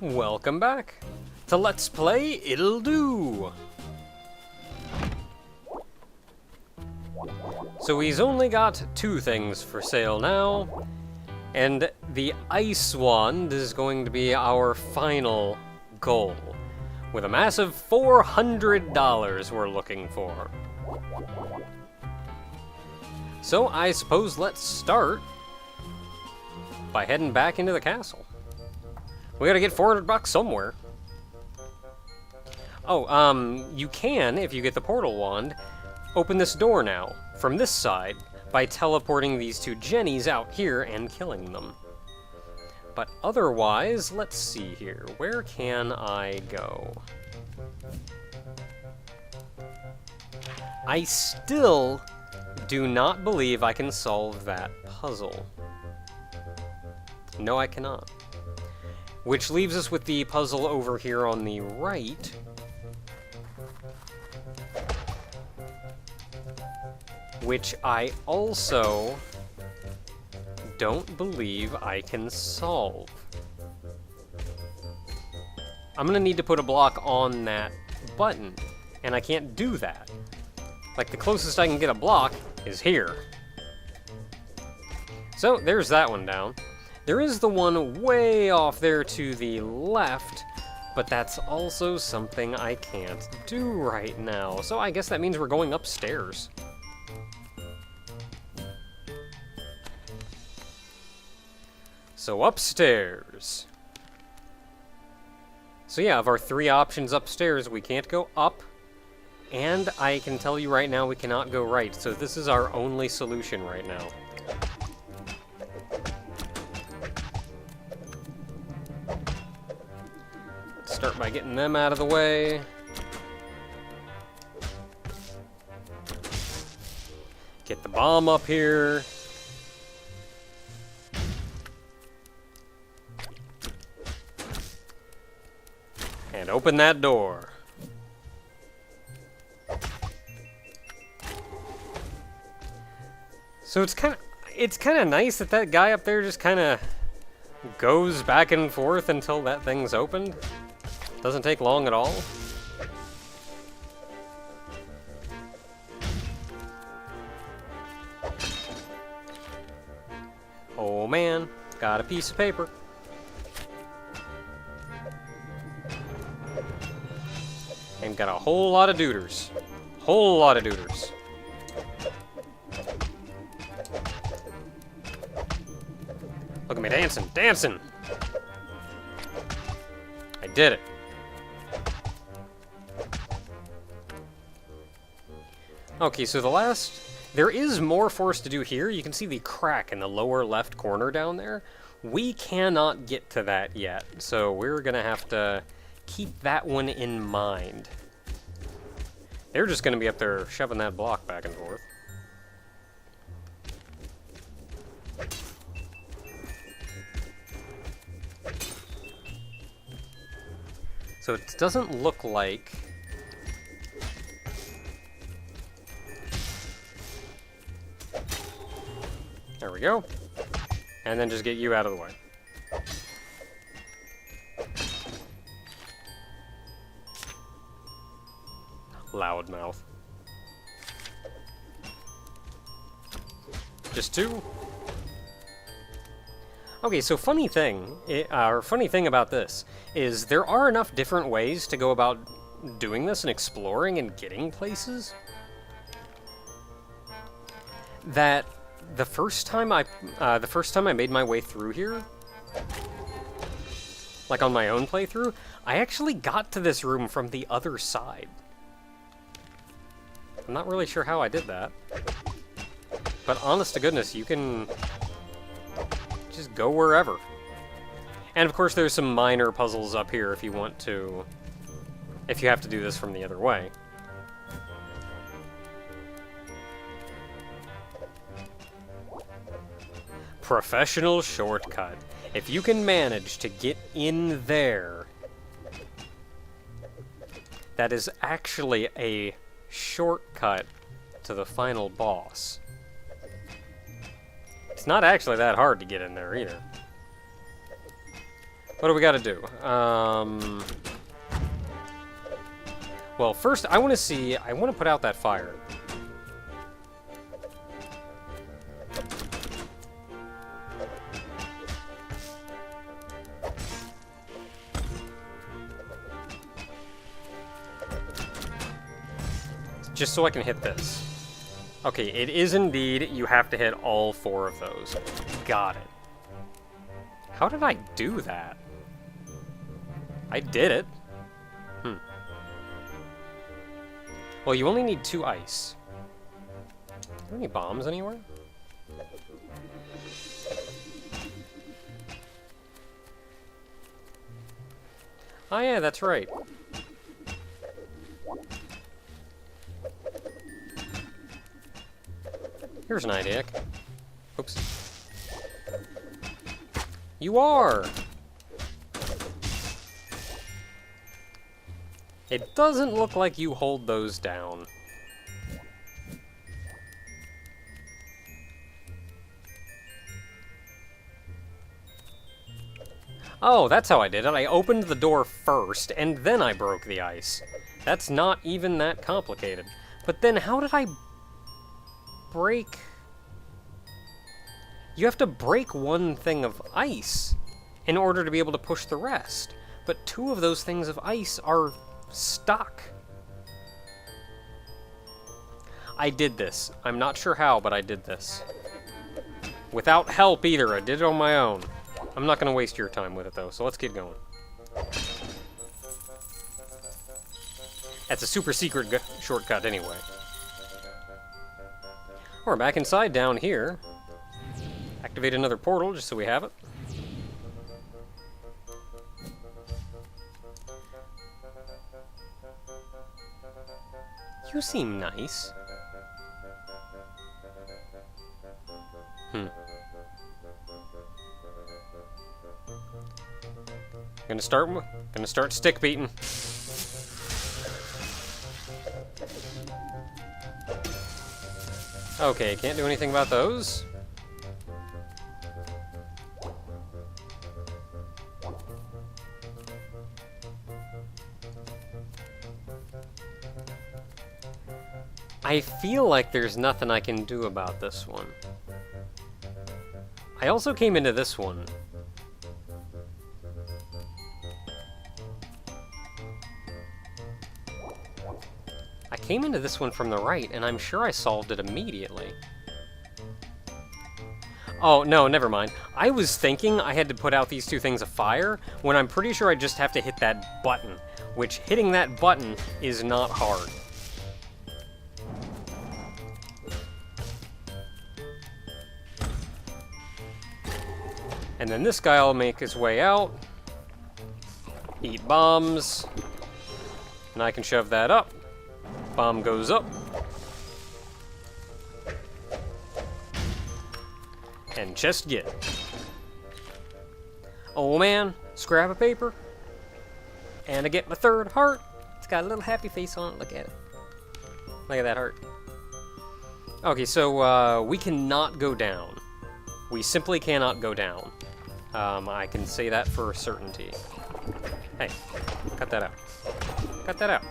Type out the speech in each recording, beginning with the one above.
Welcome back to Let's Play Ittle. So he's only got two things for sale now, and the Ice Wand is going to be our final goal, with a massive $400 we're looking for. So I suppose let's start by heading back into the castle. We gotta get 400 bucks somewhere. Oh, you can, if you get the portal wand, open this door now, from this side, by teleporting these two Jennies out here and killing them. But otherwise, let's see here. Where can I go? I still do not believe I can solve that puzzle. No, I cannot. Which leaves us with the puzzle over here on the right. Which I also don't believe I can solve. I'm gonna need to put a block on that button, and I can't do that. Like, the closest I can get a block is here. So, there's that one down. There is the one way off there to the left, but that's also something I can't do right now. So I guess that means we're going upstairs. So upstairs. So yeah, of our three options upstairs, we can't go up, and I can tell you right now we cannot go right. So this is our only solution right now. Start by getting them out of the way. Get the bomb up here. And open that door. So it's kind of nice that that guy up there just kind of goes back and forth until that thing's opened. Doesn't take long at all. Oh man, got a piece of paper. And got a whole lot of dooders. Whole lot of dooders. Look at me dancing, dancing! I did it. Okay, so there is more for us to do here. You can see the crack in the lower left corner down there. We cannot get to that yet, so we're gonna have to keep that one in mind. They're just gonna be up there shoving that block back and forth. So it doesn't look like... There we go. And then just get you out of the way. Loudmouth. Just two? Okay, so funny thing about this is there are enough different ways to go about doing this and exploring and getting places that the first time I made my way through here, like on my own playthrough, I actually got to this room from the other side. I'm not really sure how I did that, but honest to goodness, you can just go wherever. And of course there's some minor puzzles up here if you want to, if you have to do this from the other way. Professional shortcut. If you can manage to get in there, that is actually a shortcut to the final boss. It's not actually that hard to get in there either. What do we got to do? Well, first, I want to put out that fire. Just so I can hit this. Okay, it is indeed, you have to hit all 4 of those. Got it. How did I do that? I did it. Well, you only need 2 ice. Are there any bombs anywhere? Oh yeah, that's right. Here's an idea. Oops. You are! It doesn't look like you hold those down. Oh, that's how I did it. I opened the door first, and then I broke the ice. That's not even that complicated. But then how did I break... You have to break 1 thing of ice in order to be able to push the rest. But 2 of those things of ice are stuck. I did this. I'm not sure how, but I did this. Without help either. I did it on my own. I'm not going to waste your time with it, though, so let's get going. That's a super secret shortcut anyway. We're back inside down here. Activate another portal just so we have it. You seem nice. Gonna start stick beating. Okay, can't do anything about those. I feel like there's nothing I can do about this one. I also came into this one. I came into this one from the right, and I'm sure I solved it immediately. Oh, no, never mind. I was thinking I had to put out these 2 things of fire, when I'm pretty sure I just have to hit that button, which hitting that button is not hard. And then this guy will make his way out, eat bombs, and I can shove that up. Bomb goes up. And chest get. Oh man, scrap of paper. And I get my 3rd heart. It's got a little happy face on it, look at it. Look at that heart. Okay, so we cannot go down. We simply cannot go down. I can say that for certainty. Hey, cut that out. Cut that out.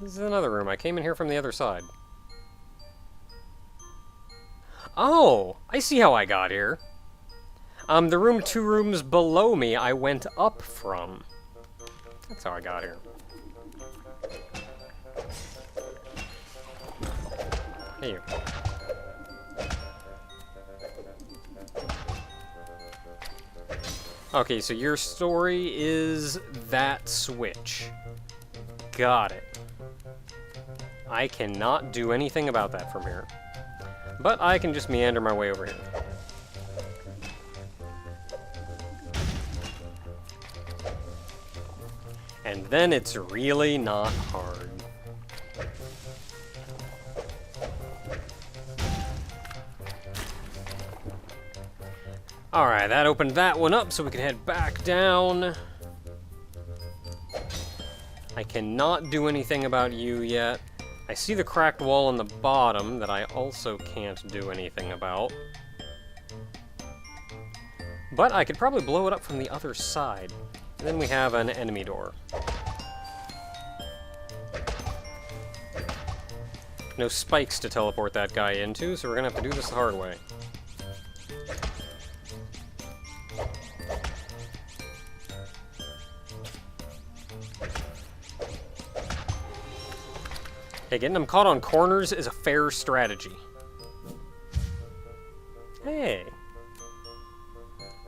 This is another room. I came in here from the other side. Oh, I see how I got here. The room 2 rooms below me I went up from. That's how I got here. Hey, you. Okay, so your story is that switch. Got it. I cannot do anything about that from here. But I can just meander my way over here. And then it's really not hard. Alright, that opened that one up so we can head back down. I cannot do anything about you yet. I see the cracked wall on the bottom that I also can't do anything about. But I could probably blow it up from the other side. And then we have an enemy door. No spikes to teleport that guy into, so we're gonna have to do this the hard way. Hey, getting them caught on corners is a fair strategy. Hey.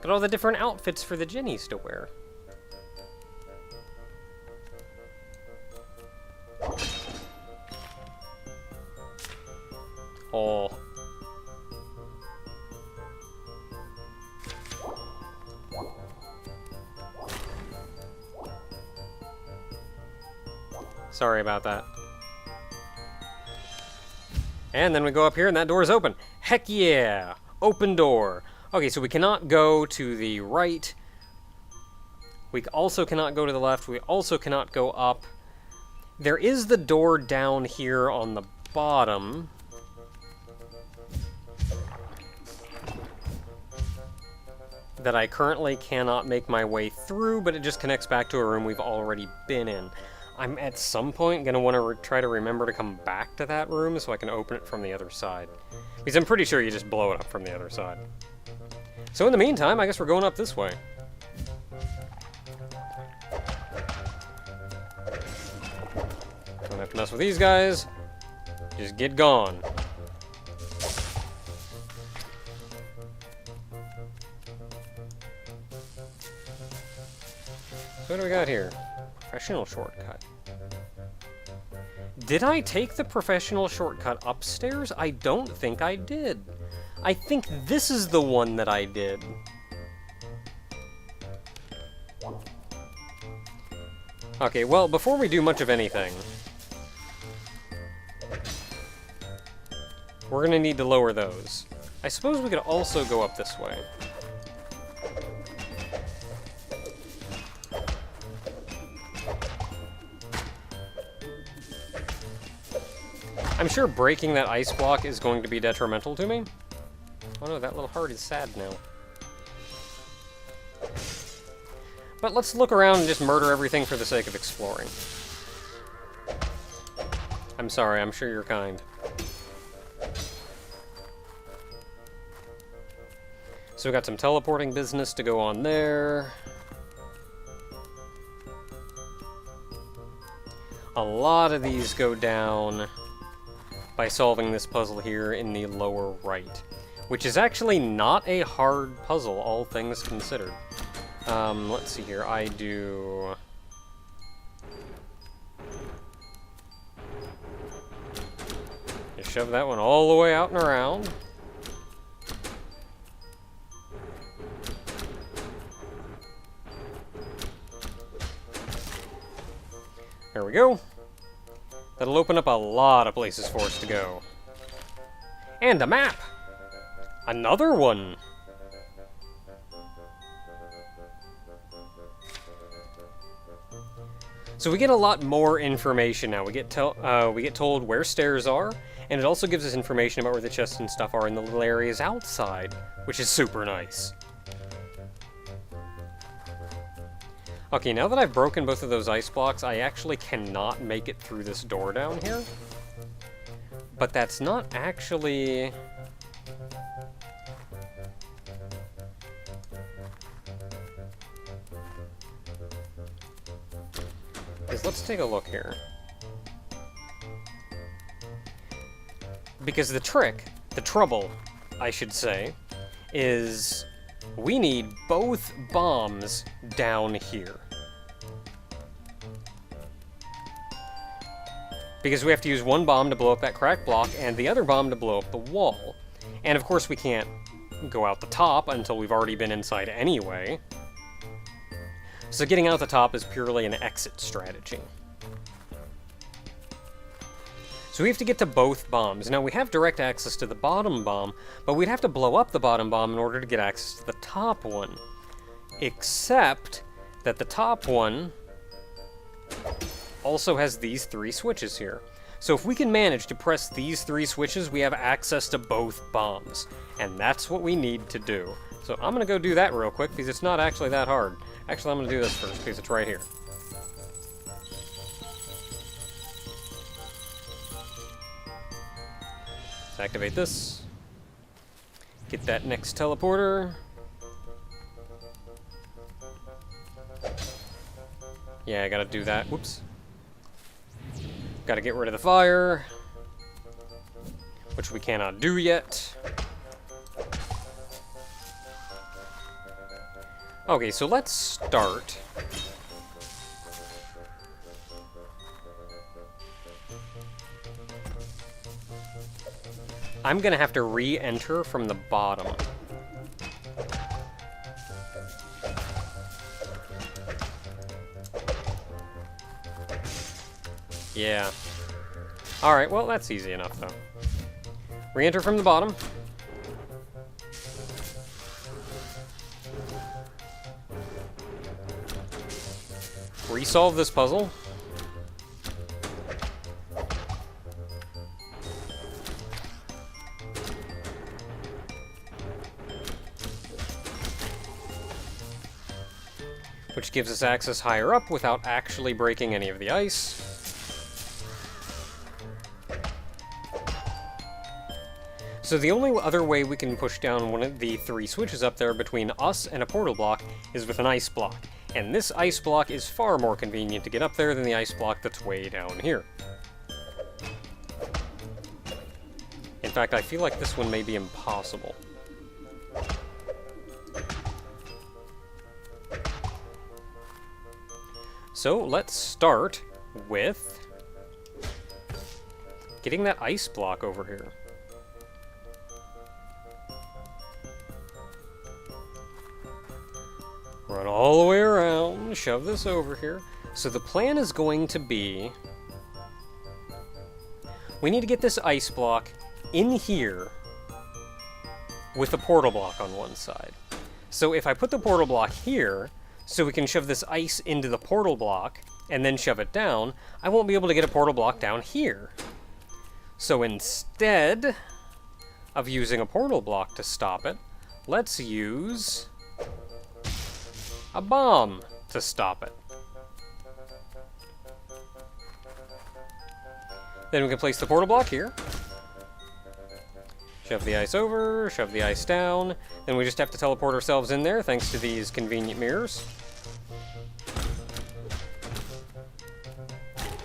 Got all the different outfits for the Jennies to wear. Oh. Sorry about that. And then we go up here and that door is open. Heck yeah! Open door. Okay, so we cannot go to the right. We also cannot go to the left. We also cannot go up. There is the door down here on the bottom. That I currently cannot make my way through, but it just connects back to a room we've already been in. I'm at some point going to want to try to remember to come back to that room so I can open it from the other side. Because I'm pretty sure you just blow it up from the other side. So in the meantime, I guess we're going up this way. Don't have to mess with these guys. Just get gone. So what do we got here? Professional shortcut. Did I take the professional shortcut upstairs? I don't think I did. I think this is the one that I did. Okay, well, before we do much of anything, we're gonna need to lower those. I suppose we could also go up this way. I'm sure breaking that ice block is going to be detrimental to me. Oh no, that little heart is sad now. But let's look around and just murder everything for the sake of exploring. I'm sorry, I'm sure you're kind. So we got some teleporting business to go on there. A lot of these go down by solving this puzzle here in the lower right, which is actually not a hard puzzle, all things considered. Let's see here, I do... Just shove that one all the way out and around. There we go. That'll open up a lot of places for us to go. And a map! Another one! So we get a lot more information now. We get told where stairs are, and it also gives us information about where the chests and stuff are in the little areas outside, which is super nice. Okay, now that I've broken both of those ice blocks, I actually cannot make it through this door down here. But that's not actually... Because let's take a look here. Because the trouble, I should say, is we need both bombs down here. Because we have to use one bomb to blow up that cracked block, and the other bomb to blow up the wall. And of course we can't go out the top until we've already been inside anyway. So getting out the top is purely an exit strategy. So we have to get to both bombs. Now we have direct access to the bottom bomb, but we'd have to blow up the bottom bomb in order to get access to the top one. Except that the top one also has these three switches here. So if we can manage to press these 3 switches, we have access to both bombs. And that's what we need to do. So I'm gonna go do that real quick, because it's not actually that hard. Actually, I'm gonna do this first, because it's right here. Let's activate this. Get that next teleporter. Yeah, I gotta do that. Whoops. Gotta get rid of the fire, which we cannot do yet. Okay, so let's start. I'm gonna have to re-enter from the bottom. Yeah. Alright, well, that's easy enough, though. Re-enter from the bottom. Resolve this puzzle. Which gives us access higher up without actually breaking any of the ice. So the only other way we can push down one of the 3 switches up there between us and a portal block is with an ice block. And this ice block is far more convenient to get up there than the ice block that's way down here. In fact, I feel like this one may be impossible. So let's start with getting that ice block over here. Run all the way around, shove this over here. So the plan is going to be, we need to get this ice block in here with a portal block on one side. So if I put the portal block here, so we can shove this ice into the portal block and then shove it down, I won't be able to get a portal block down here. So instead of using a portal block to stop it, let's use a bomb to stop it. Then we can place the portal block here. Shove the ice over, shove the ice down. Then we just have to teleport ourselves in there thanks to these convenient mirrors.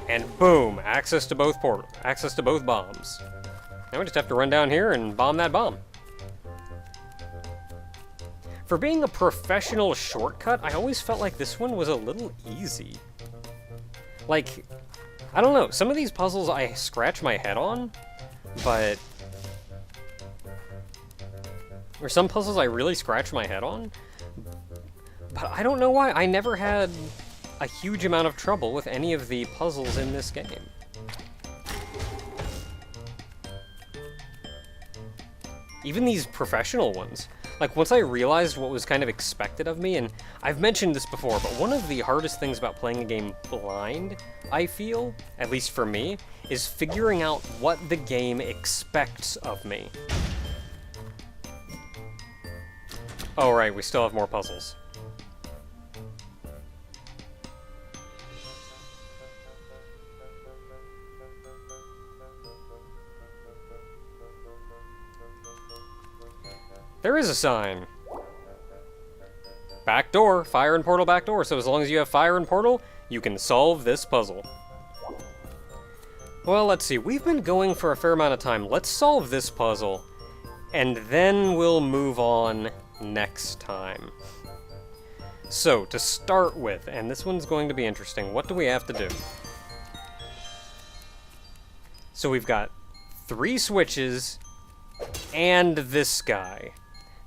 And boom, access to both bombs. Now we just have to run down here and bomb that bomb. For being a professional shortcut, I always felt like this one was a little easy. Like, I don't know, some of these puzzles I scratch my head on, but... or some puzzles I really scratch my head on, but I don't know why. I never had a huge amount of trouble with any of the puzzles in this game. Even these professional ones. Like, once I realized what was kind of expected of me, and I've mentioned this before, but one of the hardest things about playing a game blind, I feel, at least for me, is figuring out what the game expects of me. Oh, right, we still have more puzzles. There is a sign. Back door, fire and portal back door. So as long as you have fire and portal, you can solve this puzzle. Well, let's see. We've been going for a fair amount of time. Let's solve this puzzle, and then we'll move on next time. So, to start with, and this one's going to be interesting, what do we have to do? So we've got 3 switches and this guy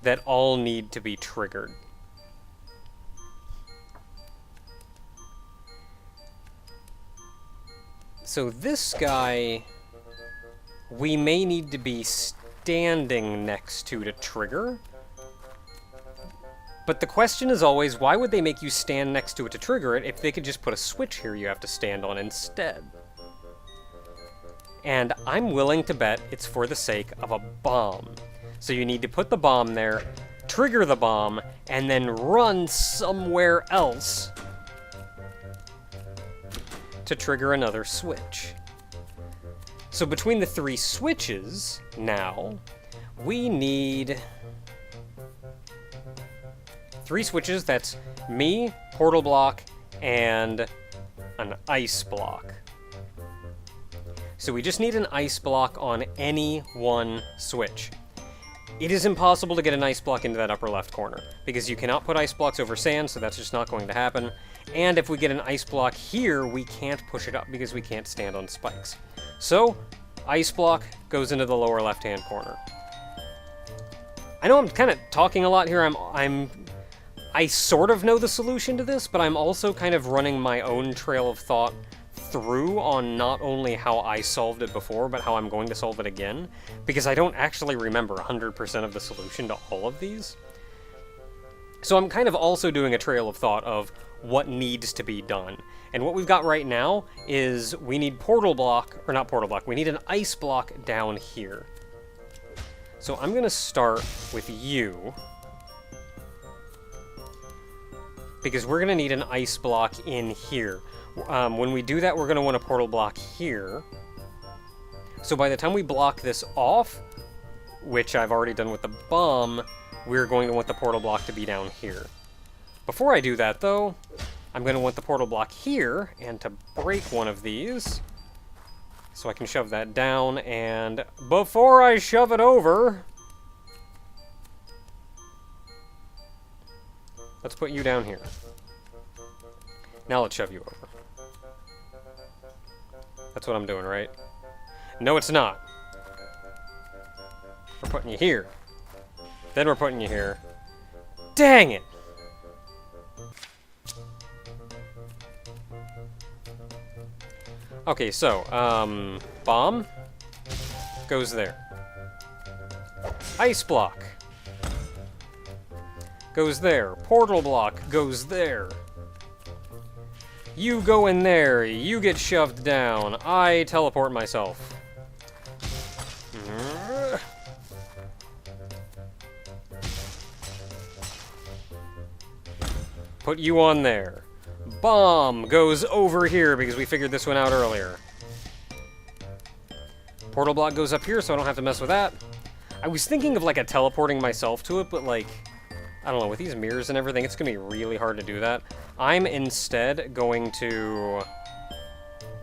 that all need to be triggered. So this guy, we may need to be standing next to trigger. But the question is always, why would they make you stand next to it to trigger it if they could just put a switch here you have to stand on instead? And I'm willing to bet it's for the sake of a bomb. So you need to put the bomb there, trigger the bomb, and then run somewhere else to trigger another switch. So between the 3 switches, now, we need 3 switches. That's me, portal block, and an ice block. So we just need an ice block on any one switch. It is impossible to get an ice block into that upper left corner, because you cannot put ice blocks over sand, so that's just not going to happen. And if we get an ice block here, we can't push it up because we can't stand on spikes. So, ice block goes into the lower left-hand corner. I know I'm kind of talking a lot here. I sort of know the solution to this, but I'm also kind of running my own trail of thought through on not only how I solved it before, but how I'm going to solve it again, because I don't actually remember 100% of the solution to all of these. So I'm kind of also doing a trail of thought of what needs to be done. And what we've got right now is we need portal block, or not portal block, we need an ice block down here. So I'm going to start with you, because we're going to need an ice block in here. When we do that, we're going to want a portal block here. So by the time we block this off, which I've already done with the bomb, we're going to want the portal block to be down here. Before I do that, though, I'm going to want the portal block here, and to break one of these, so I can shove that down, and before I shove it over, let's put you down here. Now let's shove you over. That's what I'm doing, right? No, it's not. We're putting you here. Then we're putting you here. Dang it! Okay, so, bomb goes there. Ice block goes there. Portal block goes there. You go in there. You get shoved down. I teleport myself. Put you on there. Bomb goes over here because we figured this one out earlier. Portal block goes up here, so I don't have to mess with that. I was thinking of, like, a teleporting myself to it, but, like, I don't know, with these mirrors and everything, it's gonna be really hard to do that. I'm instead going to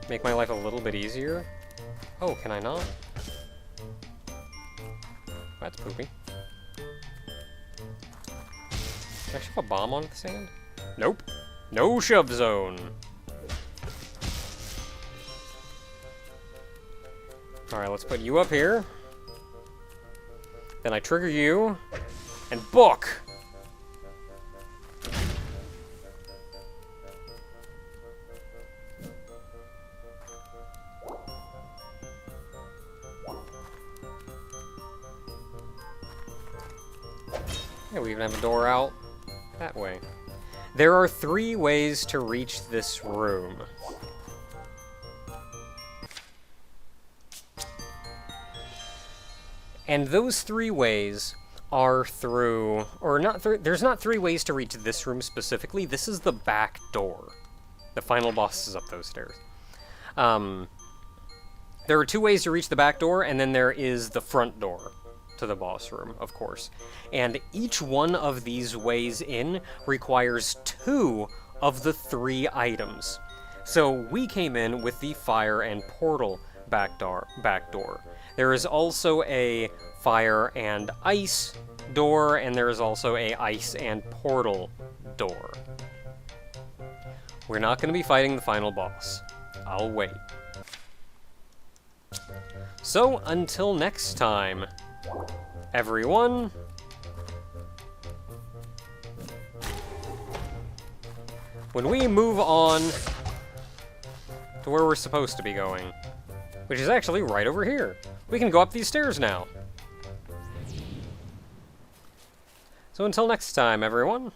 make my life a little bit easier. Oh, can I not? That's poopy. Can I shove a bomb onto the sand? Nope. No shove zone. Alright, let's put you up here. Then I trigger you. And book! Yeah, we even have a door out that way. There are 3 ways to reach this room. And those 3 ways are through, or not through, there's not 3 ways to reach this room specifically. This is the back door. The final boss is up those stairs. There are 2 ways to reach the back door, and then there is the front door to the boss room, of course. And each one of these ways in requires 2 of the 3 items. So we came in with the fire and portal back door. There is also a fire and ice door, and there is also a ice and portal door. We're not going to be fighting the final boss. I'll wait. So, until next time, everyone, when we move on to where we're supposed to be going, which is actually right over here, we can go up these stairs now. So until next time, everyone.